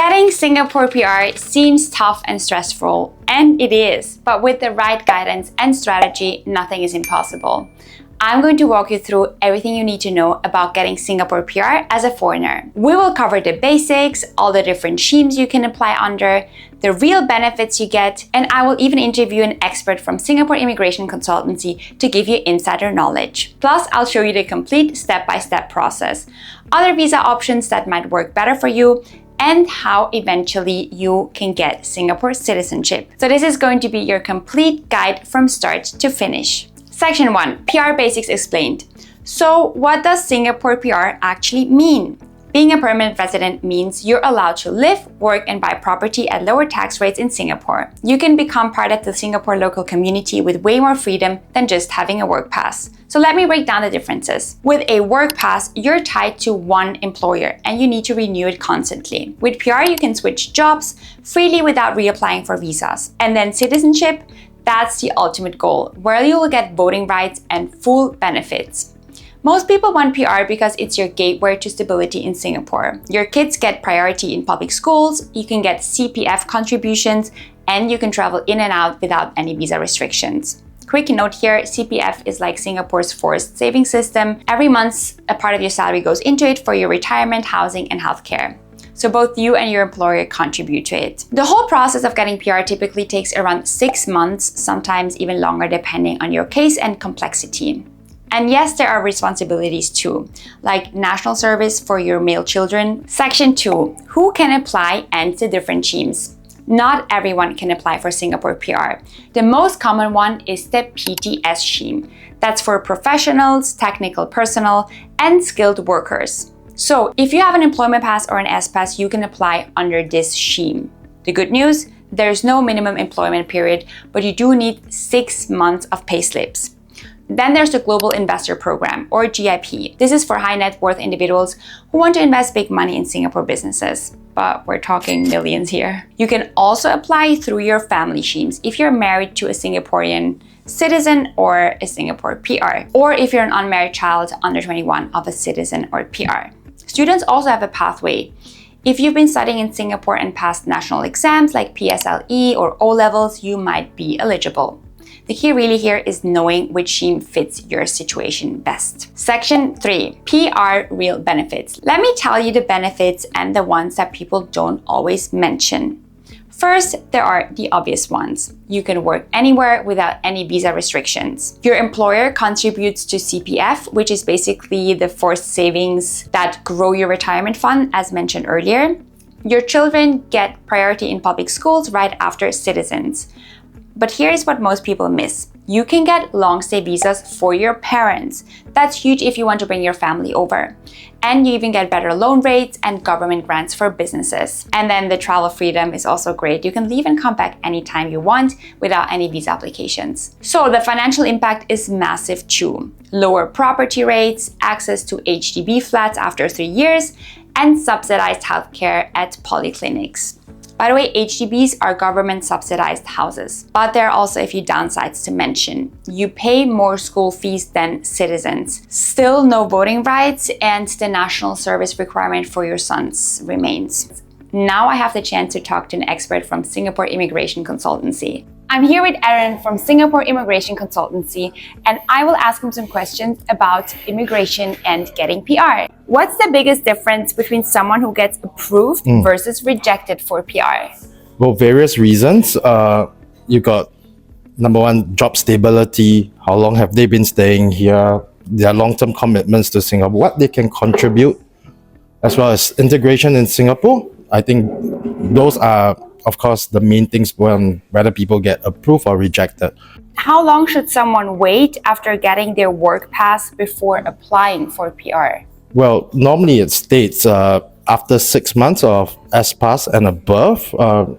Getting Singapore PR seems tough and stressful, and it is, but with the right guidance and strategy, nothing is impossible. I'm going to walk you through everything you need to know about getting Singapore PR as a foreigner. We will cover the basics, all the different schemes you can apply under, the real benefits you get, and I will even interview an expert from Singapore Immigration Consultancy to give you insider knowledge. Plus, I'll show you the complete step-by-step process, other visa options that might work better for you, and how eventually you can get Singapore citizenship. So this is going to be your complete guide from start to finish. Section 1, PR Basics Explained. So what does Singapore PR actually mean? Being a permanent resident means you're allowed to live, work, and buy property at lower tax rates in Singapore. You can become part of the Singapore local community with way more freedom than just having a work pass. So let me break down the differences. With a work pass, you're tied to one employer and you need to renew it constantly. With PR, you can switch jobs freely without reapplying for visas. And then citizenship, that's the ultimate goal, where you will get voting rights and full benefits. Most people want PR because it's your gateway to stability in Singapore. Your kids get priority in public schools, you can get CPF contributions, and you can travel in and out without any visa restrictions. Quick note here, CPF is like Singapore's forced saving system. Every month, a part of your salary goes into it for your retirement, housing, and healthcare. So both you and your employer contribute to it. The whole process of getting PR typically takes around 6 months, sometimes even longer depending on your case and complexity. And yes, there are responsibilities too, like national service for your male children. Section 2, who can apply and the different schemes. Not everyone can apply for Singapore PR. The most common one is the PTS scheme. That's for professionals, technical personnel, and skilled workers. So if you have an employment pass or an S pass, you can apply under this scheme. The good news, there's no minimum employment period, but you do need 6 months of pay slips. Then there's the Global Investor Program, or GIP. This is for high net worth individuals who want to invest big money in Singapore businesses. But we're talking millions here. You can also apply through your family schemes if you're married to a Singaporean citizen or a Singapore PR, or if you're an unmarried child under 21 of a citizen or PR. Students also have a pathway. If you've been studying in Singapore and passed national exams like PSLE or O-levels, you might be eligible. The key really here is knowing which scheme fits your situation best. Section 3, PR Real Benefits. Let me tell you the benefits and the ones that people don't always mention. First, there are the obvious ones. You can work anywhere without any visa restrictions. Your employer contributes to CPF, which is basically the forced savings that grow your retirement fund, as mentioned earlier. Your children get priority in public schools right after citizens. But here's what most people miss. You can get long stay visas for your parents. That's huge if you want to bring your family over. And you even get better loan rates and government grants for businesses. And then the travel freedom is also great. You can leave and come back anytime you want without any visa applications. So the financial impact is massive too. Lower property rates, access to HDB flats after 3 years, and subsidized healthcare at polyclinics. By the way, HDBs are government subsidized houses, but there are also a few downsides to mention. You pay more school fees than citizens. Still no voting rights, and the national service requirement for your sons remains. Now I have the chance to talk to an expert from Singapore Immigration Consultancy. I'm here with Aaron from Singapore Immigration Consultancy, and I will ask him some questions about immigration and getting PR. What's the biggest difference between someone who gets approved versus rejected for PR? Well, various reasons. You got number one, job stability. How long have they been staying here? Their long-term commitments to Singapore, what they can contribute, as well as integration in Singapore. I think those are, of course, the main things when whether people get approved or rejected. How long should someone wait after getting their work pass before applying for PR? Well, normally it states after 6 months of S-Pass and above,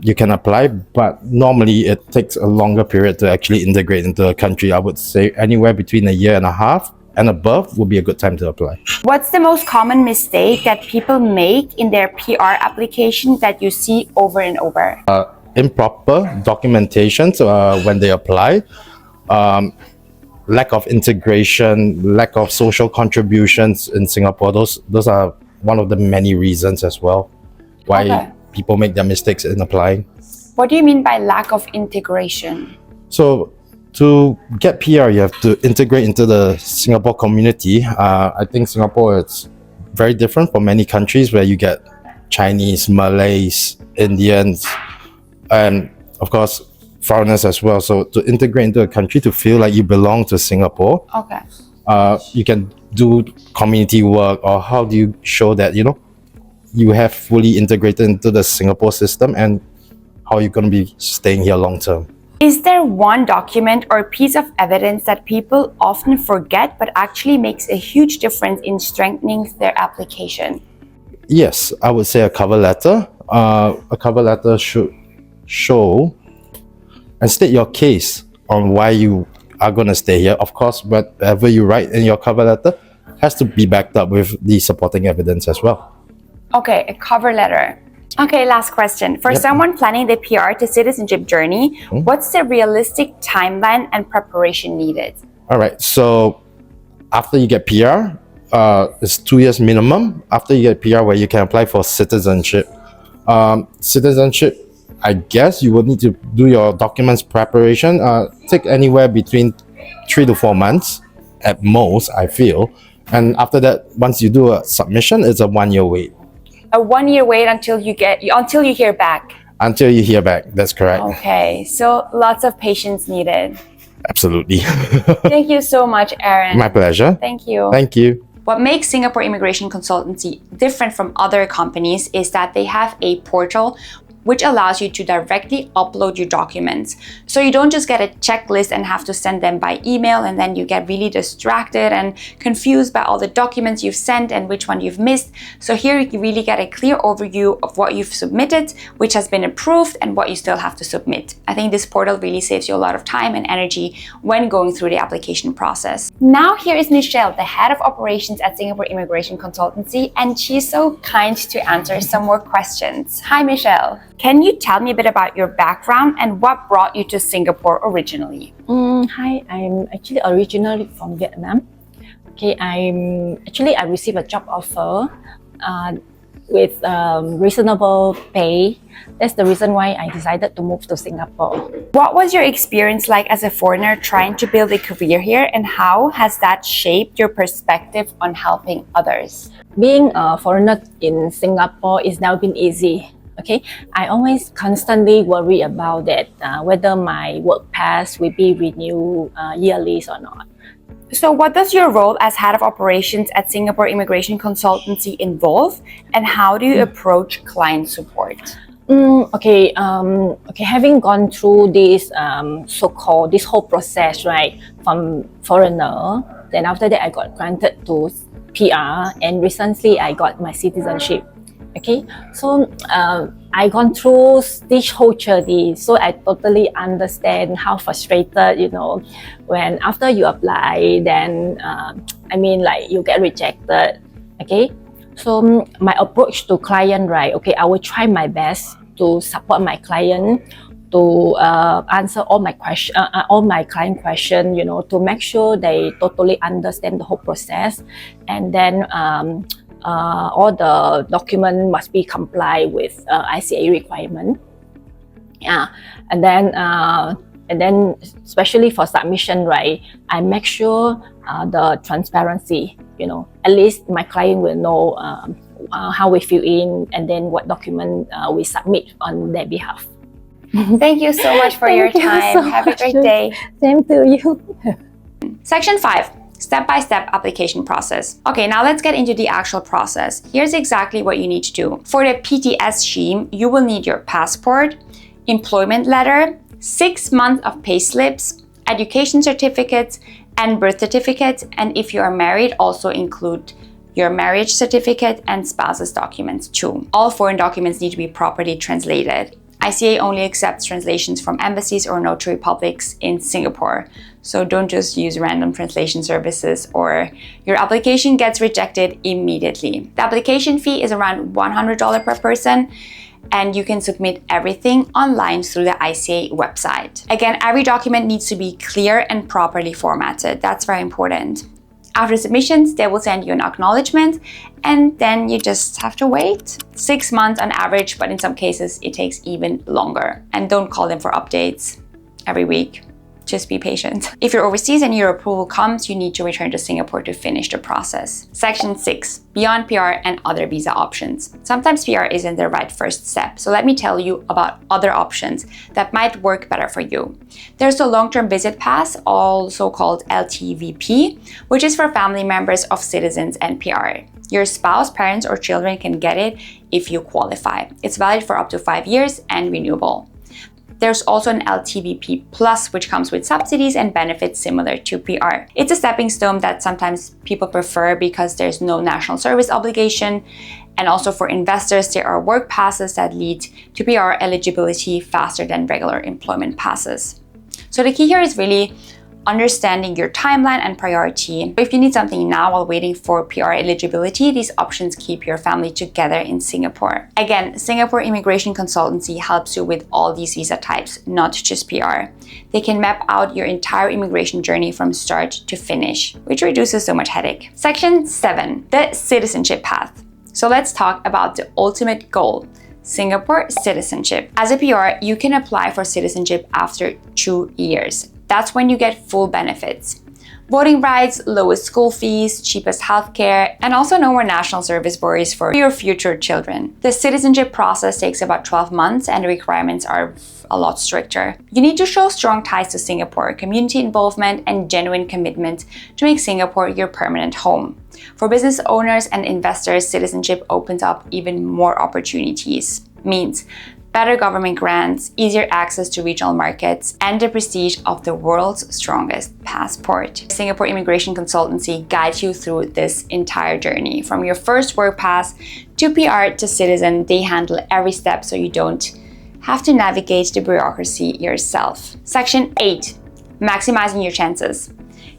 you can apply, but normally it takes a longer period to actually integrate into the country. I would say anywhere between 1.5 years and above would be a good time to apply. What's the most common mistake that people make in their PR application that you see over and over? Improper documentation when they apply, lack of integration, lack of social contributions in Singapore. Those are one of the many reasons as well why people make their mistakes in applying. What do you mean by lack of integration? So to get PR, you have to integrate into the Singapore community. I think Singapore is very different from many countries where you get Chinese, Malays, Indians, and of course foreigners as well. So to integrate into a country, to feel like you belong to Singapore, Okay. you can do community work, or how do you show that you have fully integrated into the Singapore system, and how you're going to be staying here long term. Is there one document or piece of evidence that people often forget but actually makes a huge difference in strengthening their application? Yes, I would say a cover letter. A cover letter should show and state your case on why you are going to stay here. Of course, whatever you write in your cover letter has to be backed up with the supporting evidence as well. Okay, a cover letter. Okay, last question. For someone planning the PR to citizenship journey, what's the realistic timeline and preparation needed? All right, so after you get PR, it's 2 years minimum. After you get PR, where you can apply for citizenship. Citizenship, I guess you will need to do your documents preparation. Take anywhere between 3 to 4 months at most, I feel. And after that, once you do a submission, it's a 1 year wait. A 1 year wait until you hear back. Until you hear back, that's correct. Okay, so lots of patience needed. Absolutely. Thank you so much, Aaron. My pleasure. Thank you. Thank you. What makes Singapore Immigration Consultancy different from other companies is that they have a portal which allows you to directly upload your documents. So you don't just get a checklist and have to send them by email, and then you get really distracted and confused by all the documents you've sent and which one you've missed. So here you really get a clear overview of what you've submitted, which has been approved, and what you still have to submit. I think this portal really saves you a lot of time and energy when going through the application process. Now here is Michelle, the head of operations at Singapore Immigration Consultancy, and she's so kind to answer some more questions. Hi, Michelle. Can you tell me a bit about your background and what brought you to Singapore originally? Hi, I'm actually originally from Vietnam. Okay, I received a job offer with reasonable pay. That's the reason why I decided to move to Singapore. What was your experience like as a foreigner trying to build a career here, and how has that shaped your perspective on helping others? Being a foreigner in Singapore is now been easy. Okay, I always constantly worry about that, whether my work pass will be renewed yearly or not. So what does your role as head of operations at Singapore Immigration Consultancy involve, and how do you approach client support? Okay, having gone through this so-called this whole process, right, from foreigner, then after that I got granted to PR, and recently I got my citizenship. Okay, so I gone through this whole journey, so I totally understand how frustrated, when after you apply, then you get rejected. Okay, so my approach to client, right? Okay, I will try my best to support my client, to answer all my client question, to make sure they totally understand the whole process, and then all the document must be comply with ICA requirement. Yeah, and then especially for submission, right? I make sure the transparency. At least my client will know how we fill in, and then what document we submit on their behalf. Thank you so much for your time. So Have a great day. Same to you. Section 5. Step-by-step application process. Okay, now let's get into the actual process. Here's exactly what you need to do. For the PTS scheme, you will need your passport, employment letter, 6 months of pay slips, education certificates, and birth certificates. And if you are married, also include your marriage certificate and spouse's documents too. All foreign documents need to be properly translated. ICA only accepts translations from embassies or notary publics in Singapore. So don't just use random translation services or your application gets rejected immediately. The application fee is around $100 per person, and you can submit everything online through the ICA website. Again, every document needs to be clear and properly formatted. That's very important. After submissions, they will send you an acknowledgement, and then you just have to wait 6 months on average, but in some cases it takes even longer. And don't call them for updates every week. Just be patient. If you're overseas and your approval comes, you need to return to Singapore to finish the process. Section 6, beyond PR and other visa options. Sometimes PR isn't the right first step, so let me tell you about other options that might work better for you. There's the long-term visit pass, also called LTVP, which is for family members of citizens and PR. Your spouse, parents, or children can get it if you qualify. It's valid for up to 5 years and renewable. There's also an LTVP Plus, which comes with subsidies and benefits similar to PR. It's a stepping stone that sometimes people prefer because there's no national service obligation. And also for investors, there are work passes that lead to PR eligibility faster than regular employment passes. So the key here is really understanding your timeline and priority. If you need something now while waiting for PR eligibility, these options keep your family together in Singapore. Again, Singapore Immigration Consultancy helps you with all these visa types, not just PR. They can map out your entire immigration journey from start to finish, which reduces so much headache. Section 7, the citizenship path. So let's talk about the ultimate goal, Singapore citizenship. As a PR, you can apply for citizenship after 2 years. That's when you get full benefits. Voting rights, lowest school fees, cheapest healthcare, and also no more national service worries for your future children. The citizenship process takes about 12 months and the requirements are a lot stricter. You need to show strong ties to Singapore, community involvement, and genuine commitment to make Singapore your permanent home. For business owners and investors, citizenship opens up even more opportunities. Means better government grants, easier access to regional markets, and the prestige of the world's strongest passport. Singapore Immigration Consultancy guides you through this entire journey. From your first work pass to PR to citizen, they handle every step so you don't have to navigate the bureaucracy yourself. Section 8, maximizing your chances.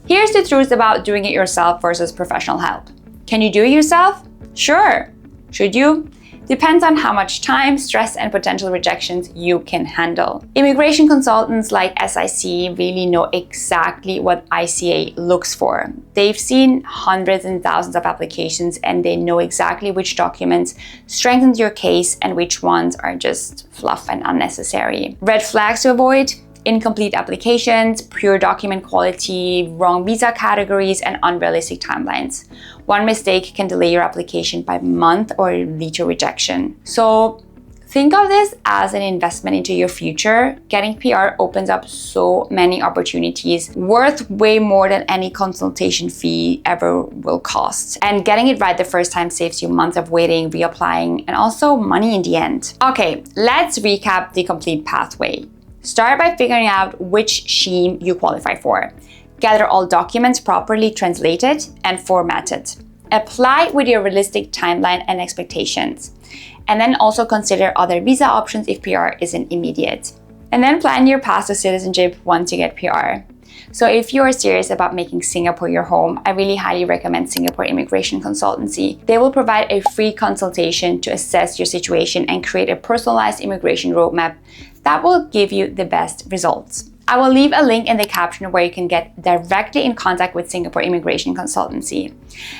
Here's the truth about doing it yourself versus professional help. Can you do it yourself? Sure. Should you? Depends on how much time, stress, and potential rejections you can handle. Immigration consultants like SIC really know exactly what ICA looks for. They've seen hundreds and thousands of applications and they know exactly which documents strengthen your case and which ones are just fluff and unnecessary. Red flags to avoid: incomplete applications, poor document quality, wrong visa categories, and unrealistic timelines. One mistake can delay your application by a month or lead to rejection. So think of this as an investment into your future. Getting PR opens up so many opportunities, worth way more than any consultation fee ever will cost. And getting it right the first time saves you months of waiting, reapplying, and also money in the end. Okay, let's recap the complete pathway. Start by figuring out which scheme you qualify for. Gather all documents properly translated and formatted. Apply with your realistic timeline and expectations. And then also consider other visa options if PR isn't immediate. And then plan your path to citizenship once you get PR. So if you are serious about making Singapore your home, I really highly recommend Singapore Immigration Consultancy. They will provide a free consultation to assess your situation and create a personalized immigration roadmap that will give you the best results. I will leave a link in the caption where you can get directly in contact with Singapore Immigration Consultancy.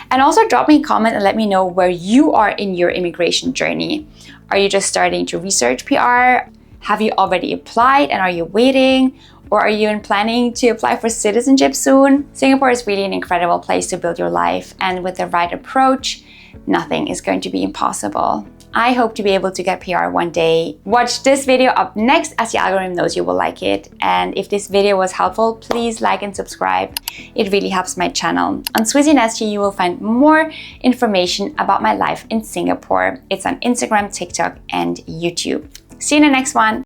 And also drop me a comment and let me know where you are in your immigration journey. Are you just starting to research PR? Have you already applied and are you waiting? Or are you planning to apply for citizenship soon? Singapore is really an incredible place to build your life, and with the right approach, nothing is going to be impossible. I hope to be able to get PR one day. Watch this video up next as the algorithm knows you will like it. And if this video was helpful, please like and subscribe. It really helps my channel. On Swizzyinsg, you will find more information about my life in Singapore. It's on Instagram, TikTok, and YouTube. See you in the next one.